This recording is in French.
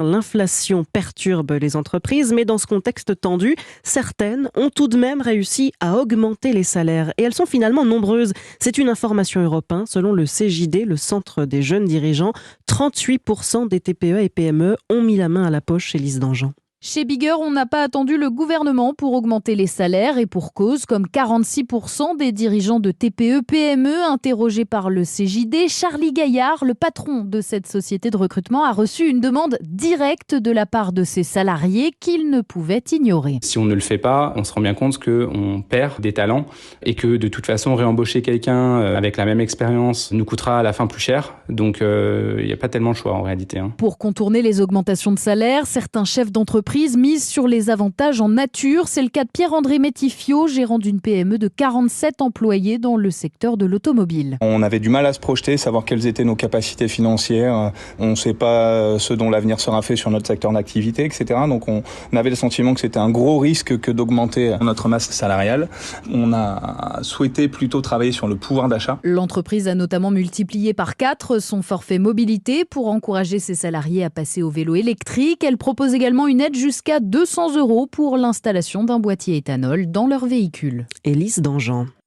L'inflation perturbe les entreprises, mais dans ce contexte tendu, certaines ont tout de même réussi à augmenter les salaires. Et elles sont finalement nombreuses. C'est une information européenne. Selon le CJD, le Centre des jeunes dirigeants, 38% des TPE et PME ont mis la main à la poche chez Lise Dangean. Chez Bigger, on n'a pas attendu le gouvernement pour augmenter les salaires et pour cause, comme 46% des dirigeants de TPE-PME interrogés par le CJD, Charlie Gaillard, le patron de cette société de recrutement, a reçu une demande directe de la part de ses salariés qu'il ne pouvait ignorer. Si on ne le fait pas, on se rend bien compte qu'on perd des talents et que de toute façon, réembaucher quelqu'un avec la même expérience nous coûtera à la fin plus cher. Donc il n'y a pas tellement de choix en réalité. Pour contourner les augmentations de salaire, certains chefs d'entreprise mise sur les avantages en nature. C'est le cas de Pierre-André Métifio, gérant d'une PME de 47 employés dans le secteur de l'automobile. On avait du mal à se projeter, savoir quelles étaient nos capacités financières. On ne sait pas ce dont l'avenir sera fait sur notre secteur d'activité, etc. Donc on avait le sentiment que c'était un gros risque que d'augmenter notre masse salariale. On a souhaité plutôt travailler sur le pouvoir d'achat. L'entreprise a notamment multiplié par 4 son forfait mobilité pour encourager ses salariés à passer au vélo électrique. Elle propose également une aide jusqu'à 200 € pour l'installation d'un boîtier éthanol dans leur véhicule. Lise Dangean.